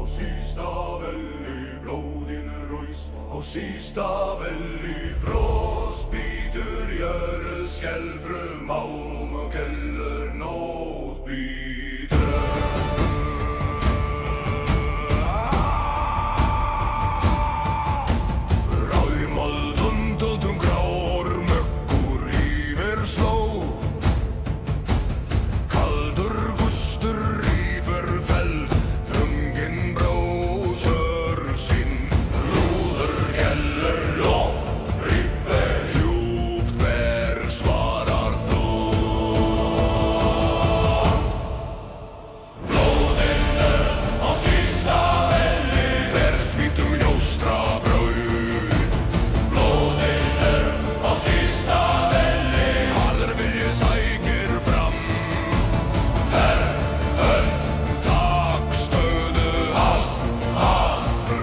sísta velli blóðinu rús, á sísta velli frost bítur jörð skelfrum málm og kellur nótt bítur. Ráðmold undan grár mökkur yfir sló, kaldur gustur yfir feld, þrungin brósör sín, lúður gellur loft, ribbe djúpt berg svarar þú. Blóðinu á sísta velli berst hvítum ljóstrabraut, blóðinu á sísta velli harður vilji sækir fram. Tak stöðu, halt,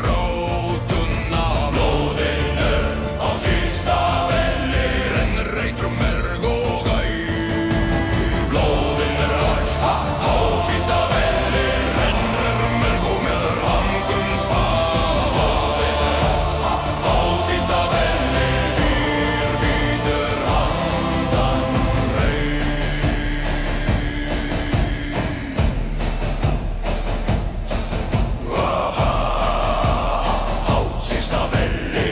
rótuna. Blóðinu á sísta velli rennur eitrum merg og æ. Blóðinu á sísta velli rennur merg og með hangum spað. Blóðinu á sísta velli dýr bítur handan reið. Á sísta velli,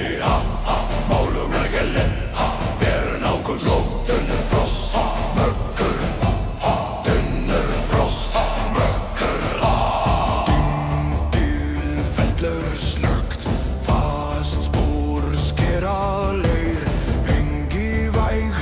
málum leggjali, veru nákvæm flóttunnur frost, mökkur, dunnur frost, mökkur. Dýl fellur snöggt, fast spór skera leir, engi væg,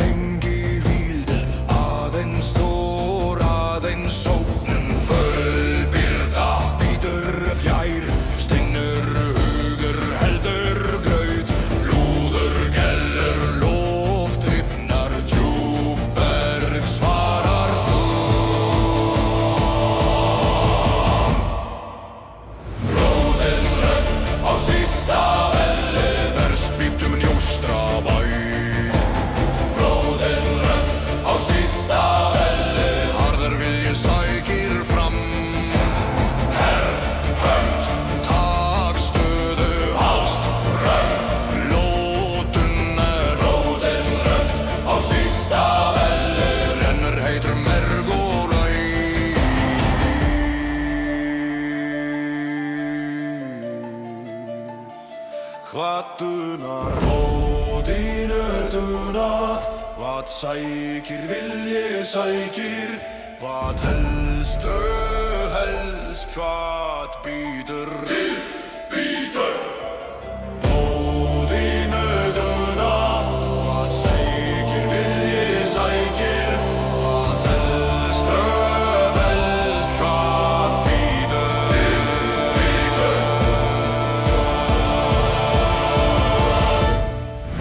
engi víld, aðeins stór, aðeins sókn, fullbyrda, bítur fjær, stinnur hugur, heldur graut, lúður gellur loft, rifnar djúpt berg svarar þú. Blóðinu á sísta velli berst hvítum ljóstrabraut, blóðinu á sísta velli harður vilji sækir fram. Hönd, tak stöðu, halt, lótuna. Blóðinu á sísta velli rennur heitur merg og æ. Hvað dunar blóðinu dunar, hvað sækir vilji sækir, hvað helst helst, hvað bítur bítur. Blóðinu dunar, hvað sækir vilji sækir, hvað helst helst, hvað bítur bítur.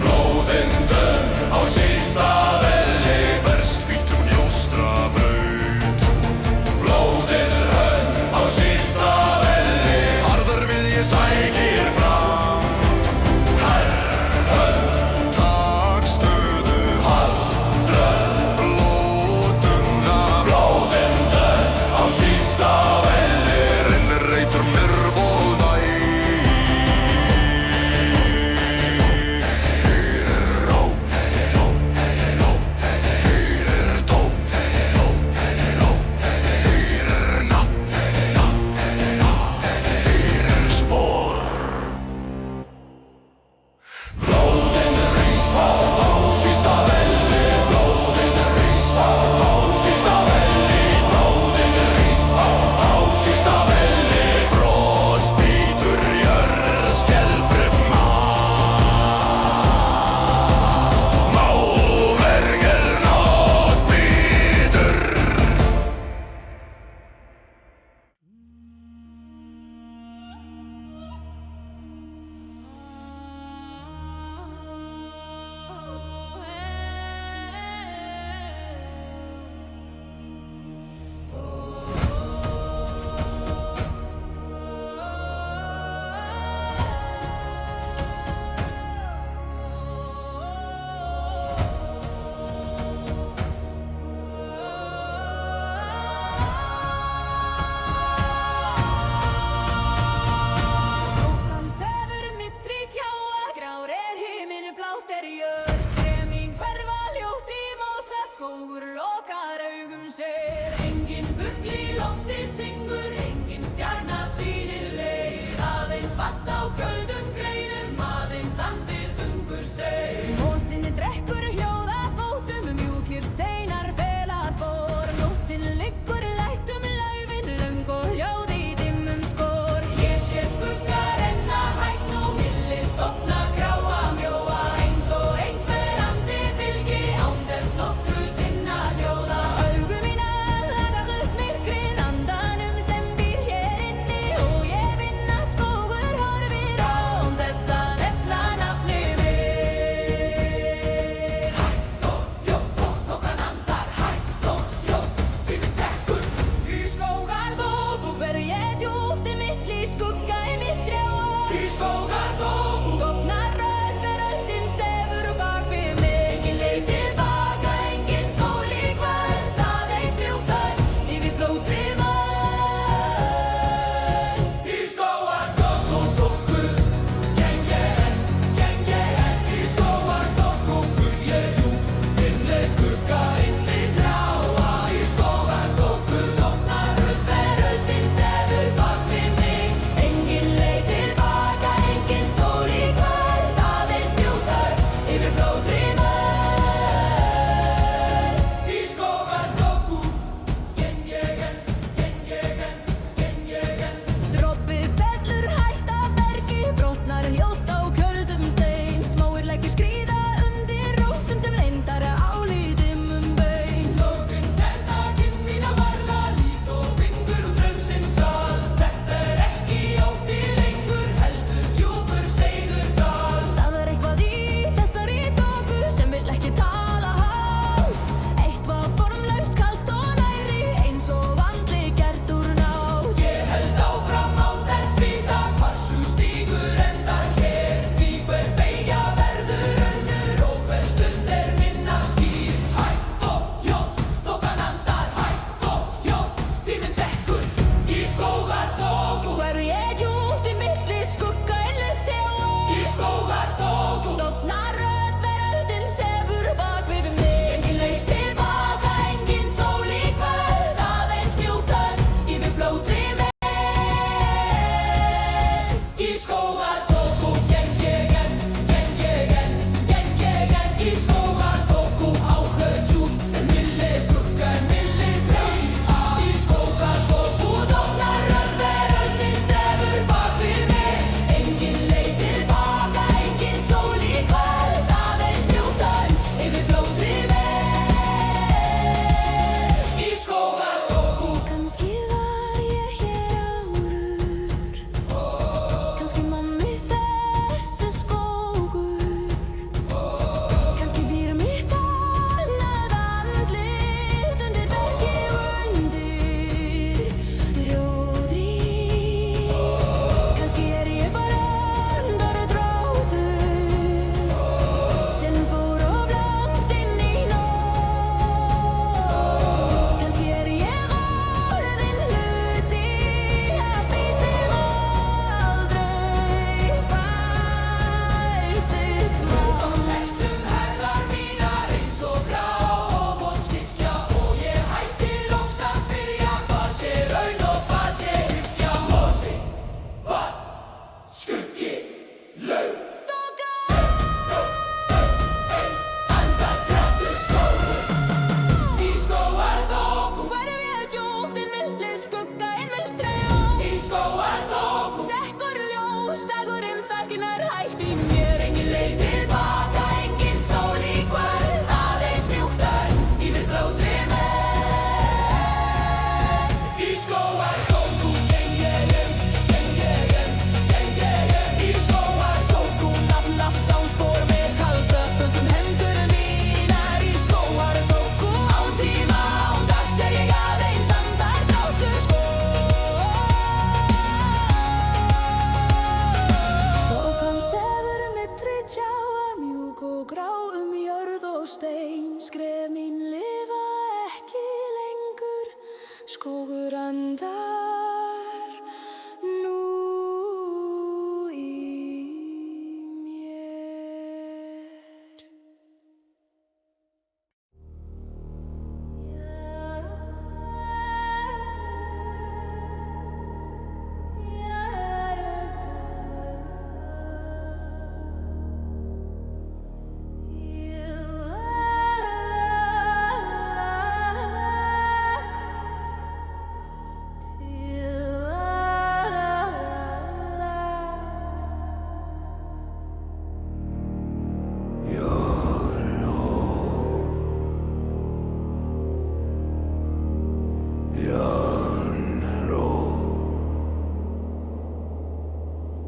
Blóðinu á sísta velli berst hvítum ljóstrabraut, blóðinu á sísta velli harður vilji sækir milli skugga í myrkri og Í skógarþoku dofnar rödd veröldin sefur bak við mig Engin leið tilbaka, engin sól í kvöld aðeins mjúk þögn yfir blóðri mold Í skógarþoku geng ég enn Í skógarþoku ég djúp innleið skugga inn í trjáa Í skógarþoku dofnar rödd veröldin sefur bak við mig Engin leið tilbaka, engin sól í kvöld aðeins mjúk þögn yfir blóðri mold Í skógarþoku geng ég enn Droppi fellur hægt af bergi, brotnar hjótt á köldum stein Smáir leggjur skríða undir rótum sem leyndar álítum baun Lófinn snerta kinn mína varla líkt og fingur úr draumsins sal Þetta ekki ótti lengur heldur djúpur seiður dal Það eitthvað í þessari doku sem vill ekki tala hátt Eitthvað formlaust, kalt og nærri eins og andli gert úr nátt Ég held áfram án þess vita hvar sú stígur endar hér Því hver beygja verður önnur og hver stund minna skýr Hægt og hljótt, þokan andar hægt og hljótt Tíminn sekkur í skógarþoku Hver ég djúpt inn milli skugga inn lyfti og Í skógarþoku dofnar rödd veröldin sefur bak við mig Engin leið tilbaka, engin sól í kvöld aðeins mjúk þögn yfir blóðri mold Í skógarþoku geng ég enn Í skógarþoku háhör djúp milli skugga milli trjá Í skógarþoku dofnar rödd veröldin sefur bak við mig Engin leið tilbaka, engin sól í kvöld aðeins mjúk þögn yfir blóðri mold Í skógarþoku Kannski var ég hér áður Kannski man mig þessi skógur Kannski býr mitt annað andlit undir bergi og undir rjóðri Kannski ég bara andardráttur sem fór of langt inn í nótt Kannski ég orðinn hluti af því sem aldrei fær sitt mál Leggst herðar mínar eins og grá og vonskykja Og ég hætti loks að spyrja hvað sé raun og hvað sé hyggja Mosi, vatn, skuggi, laug Andardráttur skógur Í skógarþoku Hverf ég djúpt inn milli skugga inn mildri og Í skógarþoku sekkur ljós, dagurinn þakkinar hægt í mér Engin leið tilbaka, engin sól í kvöld aðeins mjúk þögn yfir blóðri mold Í skógarþoku geng ég enn Í skógarþoku Nafn sánspor með kalda föngum hendur mínar Í skógarþoku án tíma án dags ég aðeins andardráttur Þokan sefur milli tjáa mjúk og grá jörð og stein Skref mín lifa ekki lengur skógur andar nú í mér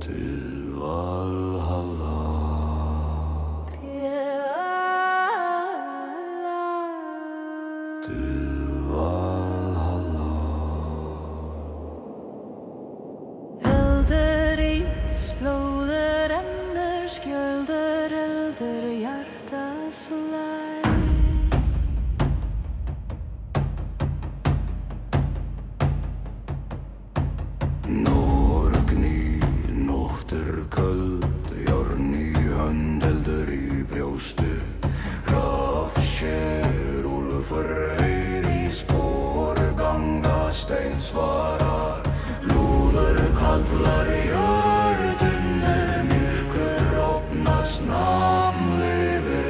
til Valhalla. svarar. Lúður kallar jörðin myrkur opnast nafnleyfi.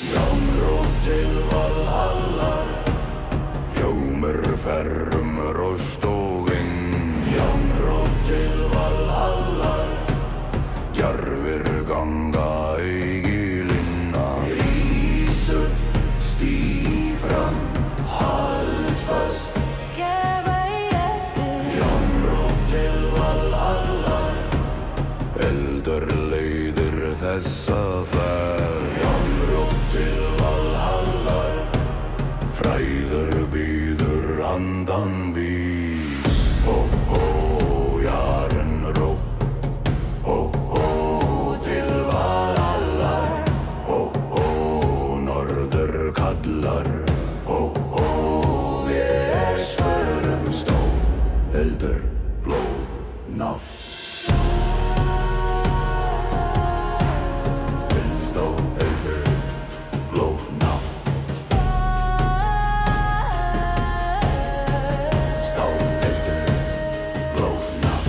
Jánróp til Valhallar, hljómur ferrum róstóginn. Jánróp til Valhallar, djarfir ganga eigilinna. Rís upp, stíg fram, hald fast, gefa í eftir. Jánróp til Valhallar, eldur leiðir þessa ferð. Jánróp til Valhallar, fræður býður handan vís. Hó, hó, Jarenróp, hó, hó, til Valhallar. Hó, hó, norður kallar. Hó, hó, við svörum stó, eldur, blóð, nátt. Stó, eldur, blóð, nátt. Stá, eldur, blóð, nátt.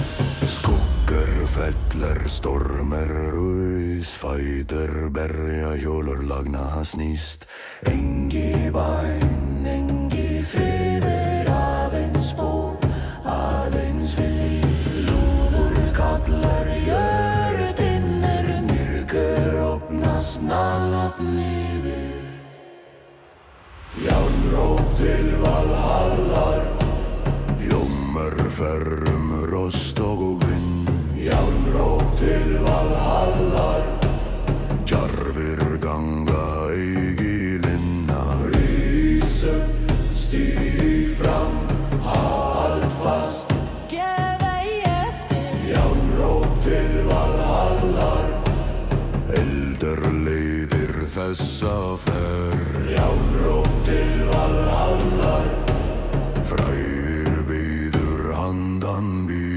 Skuggur fellir, stormur rús, fætur berja, hjólur lagna snýst. Engi bæn, engi friður, aðeins spór, aðeins vilji. Lúður kallar jörðin myrkur opnast nafnleyfi. Jánróp til Valhallar, hljómur ferrum róstóginn. Jánróp til Valhallar, djarfir ganga eigilinna. Rís upp, stíg fram, hald fast, Gefa í eftir. Jánróp til Valhallar, eldur leiðir þessa ferð. Jánróp til Valhallar, fræðir býður handan býð.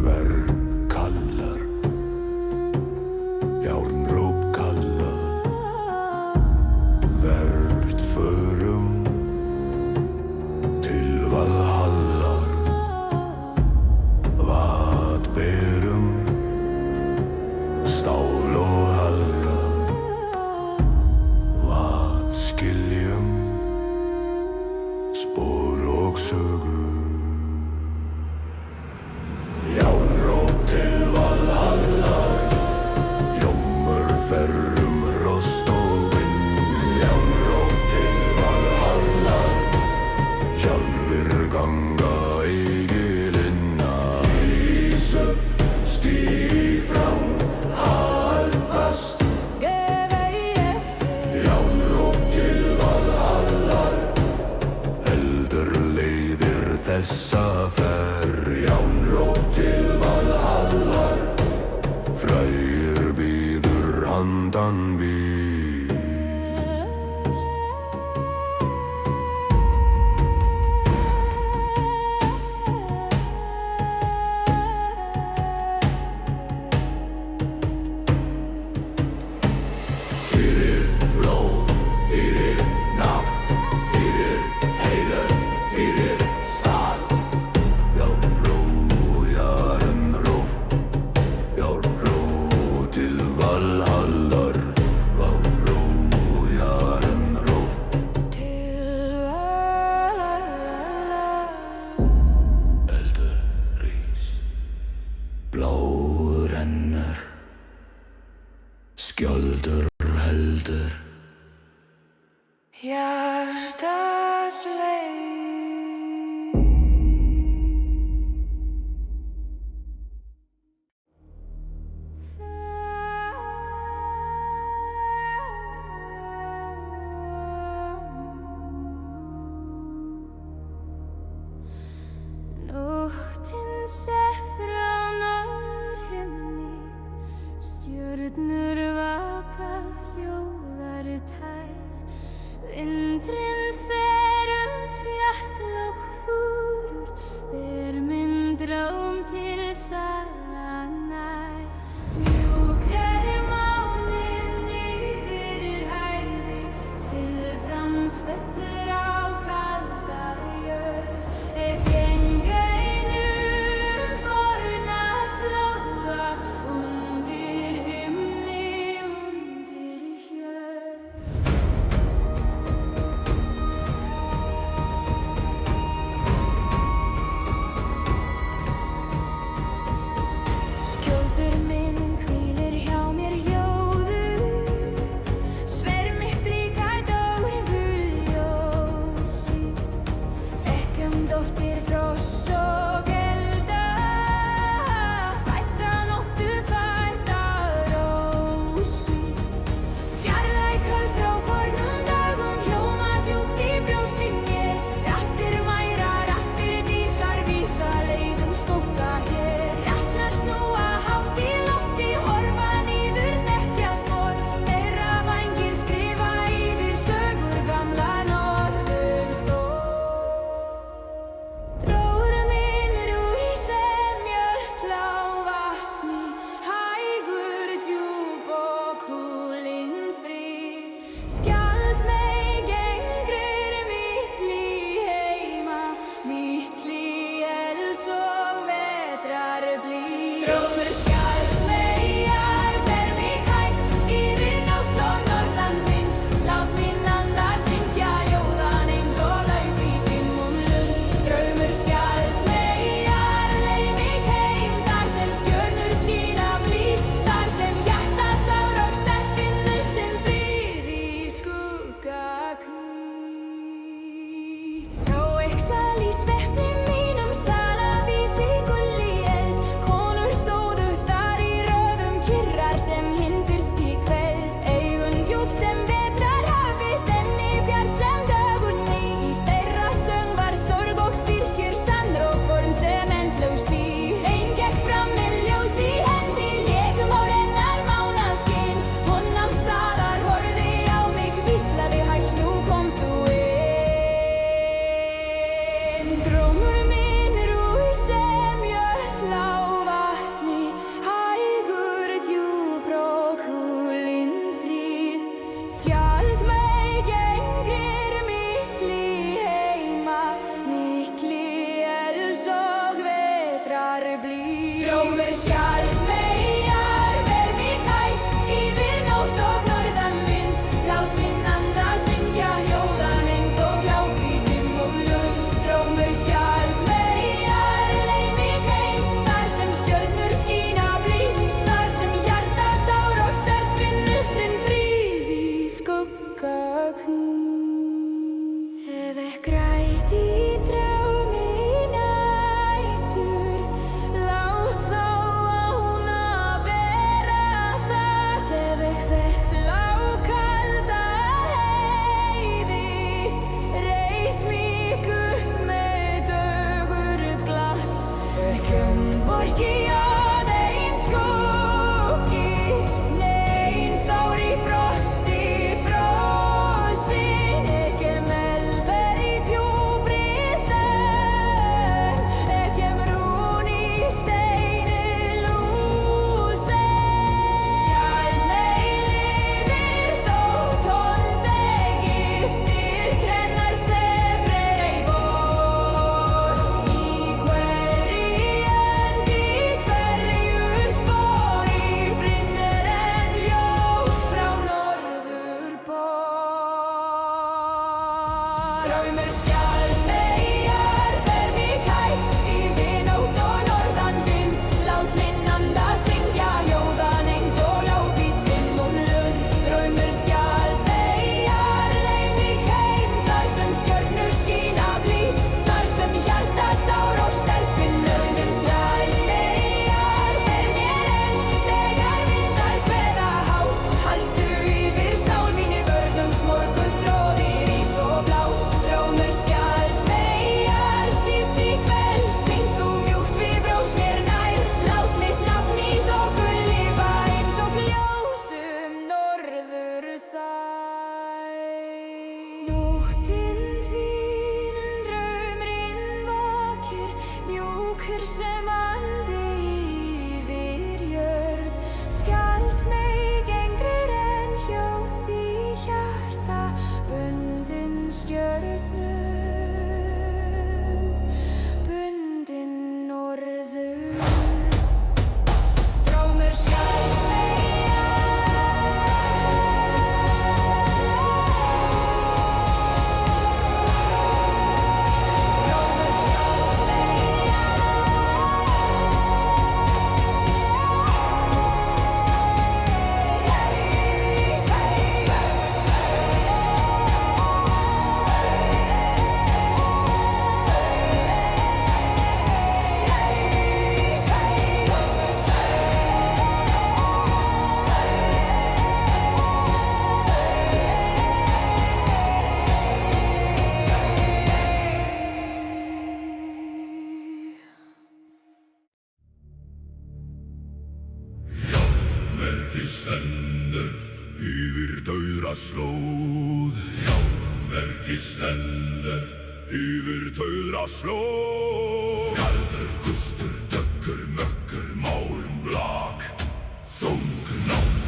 Verð kallar, Jánróp kallar, verð förum til Valhallar. Vat berum, stál og halda. Vat skiljum, spor og sögur. Jánróp til Valhallar, hljómur ferrum róstóginn. Jánróp til Valhallar, sjálfir ganga eigilinna. Rís upp, stíg fram, hald fast, Gefa í eftir. Jánróp til Valhallar, eldur leiðir þessa ferð. Jánróp til Valhallar, frægir býður handan býð. Fyrir blóð, fyrir nafn, fyrir heiður, fyrir sal. Járnró, Jarenróp, járnró til Valhallar. Járnró, Jarenróp, Til Valhallar. eldur rís, blóð rennur, skjöldur heldur. Hjartas leið. Nóttin sef frá norðhimni, stjörnur vaka, hljóðar tær. Vindurinn fer fjall og fúrur, ber minn dróm til sala nær. Mjúkrar Yfir dauðra slóð Járnmerki stendur Yfir dauðra slóð Kaldur gustur, döggur, möggur, málum blak Þung nótt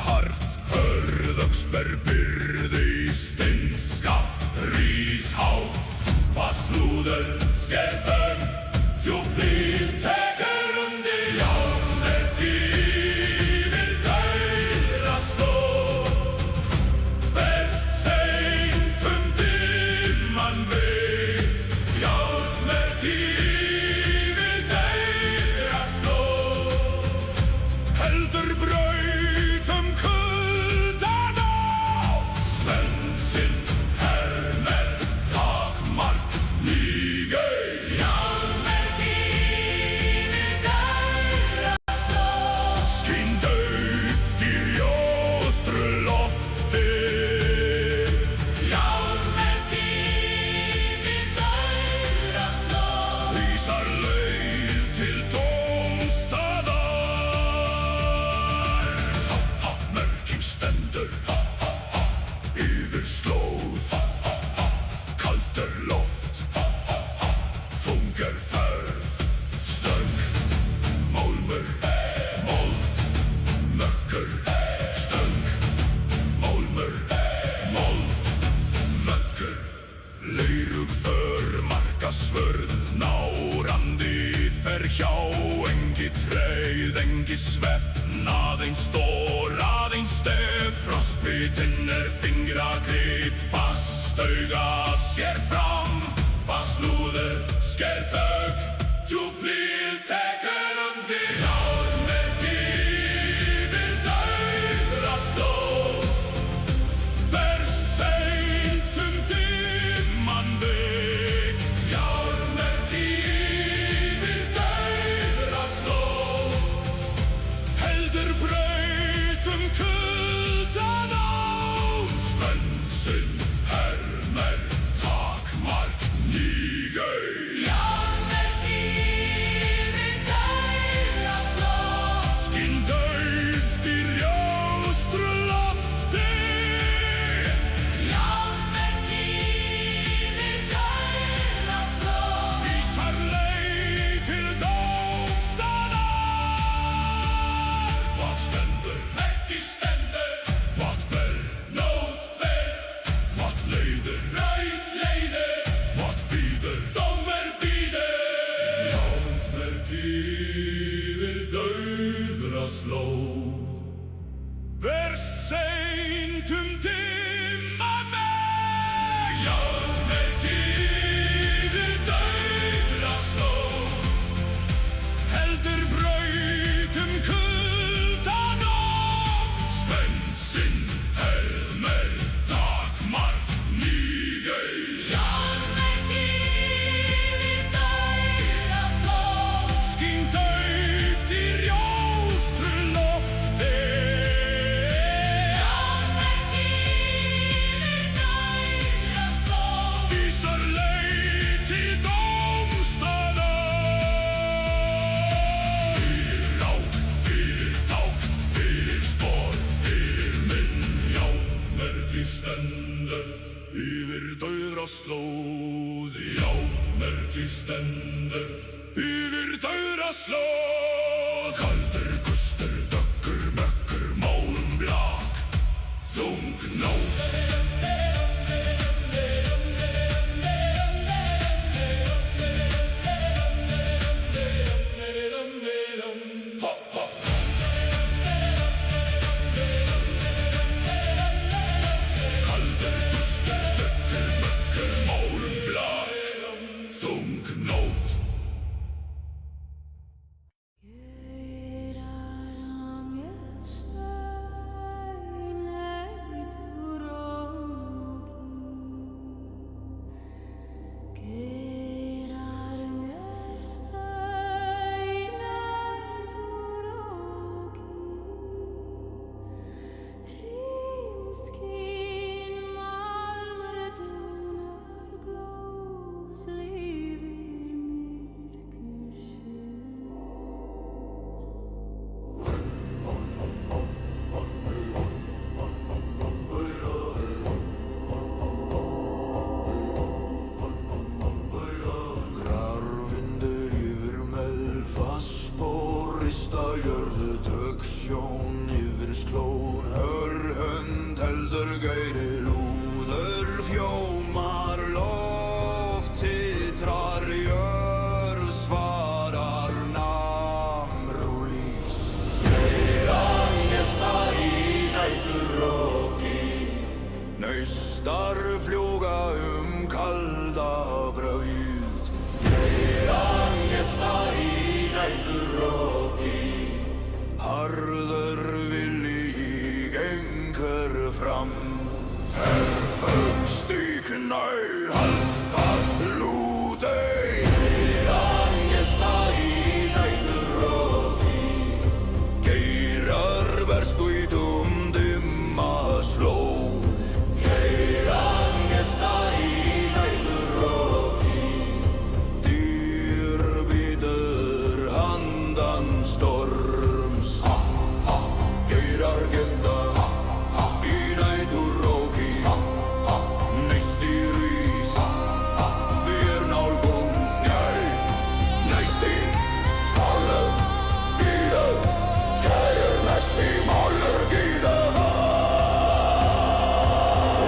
Hart, hörðöxber byrði í steinskaft, rís hátt, fast lúður, sker þögn, djúplíð tekur undir járnmerki yfir dauðra slóð. Best seint dimman veg, járnmerki yfir dauðra slóð. Heldur svörð, nárandi fer hjá, engi treið, engi svefn, aðeins stór, aðeins stef, frostbitinn fingragrip, fast auga sér fram, fast lúður, sker þögn, djúplíð tekur undir járnmerki yfir dauðra slóð, berst seint dimman veg. Verst seint dimman veg, járnmerki yfir dauðra slóð, heldur braut kuldan og spensinn hermer takmark nýgau. Járnmerki yfir dauðra slóð, skín dauft í rjóstru lofti. Stendur yfir dauðra slóð, járnmerki stendur yfir dauðra slóð. Kaldur gustur, döggur, möggur, málum blak, þung nótt. Gera frosta jörðu draugsjón yfir sklón hörhönd heldur gæri lúður hljómar loft titrar jörð svarar namrúís Geiran gesta í næturróki Naustar fljúga kalda braut Geiran gesta í næturróki Harður vilji gengur fram Stíknær halt fast lútei Geiran gesta í næturróki Geirar verst út dimma slóð Geiran gesta í næturróki Dýr bítur handan storms Geirar gesta í næturróki Næst í rís Við nálgumst Næst í málur gíða Geir næst í málur gíða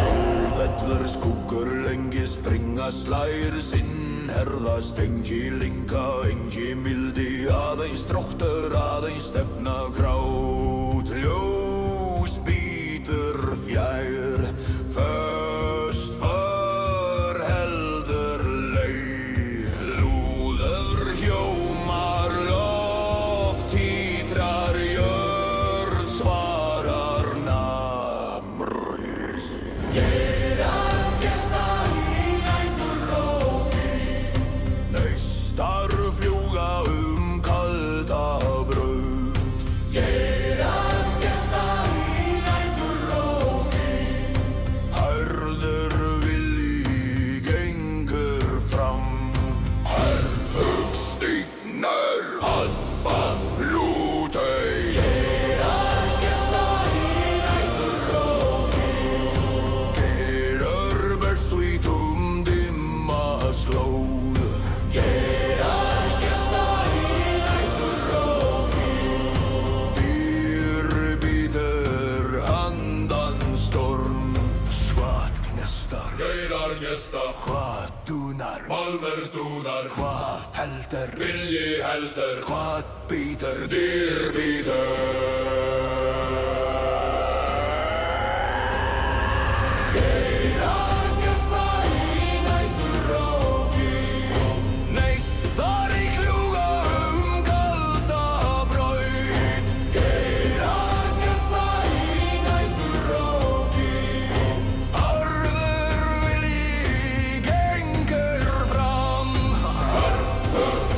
Úlfellur skúkur lengi springa slær sinn herðast engi linka engi mildi aðeins þróttur aðeins stefna grát ljós bítur fjær föst för heldur leið lúður hljómar loft titrar jörð svarar namrúís Geiran gesta í næturróki Naustar fljúga kalda braut Geiran gesta í næturróki Harður vilji gengur fram Harður stíknær halt fast lútei Geiran gesta í næturróki Geirar berst út dimma slóð Geiran gesta í næturróki Dýr bítur handan storm Hvað gnestar Geirar gesta Hvað dúnar Málmur dúnar Hvað heldur Vilji heldur Hvað bítur Dýr bítur Geiran gesta í næturróki Neistar í kljúga kalda braut Geiran gesta í næturróki Harður vilji gengur fram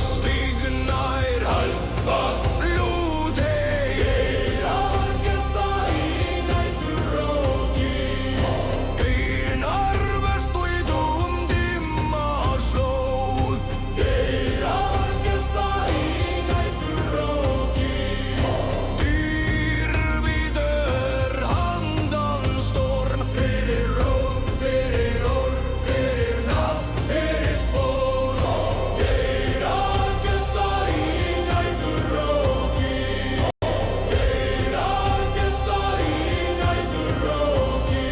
Stíknær halt fast lútei Geiran gesta í næturróki Geinar verst út dimma slóð Geiran gesta í næturróki Dýr bítur handan storm Fyrir rók, fyrir orð, fyrir nafn, fyrir spór Geiran gesta í næturróki Geiran gesta í næturróki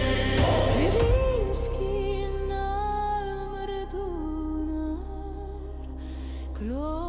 Grímskinn almur dúnar glóð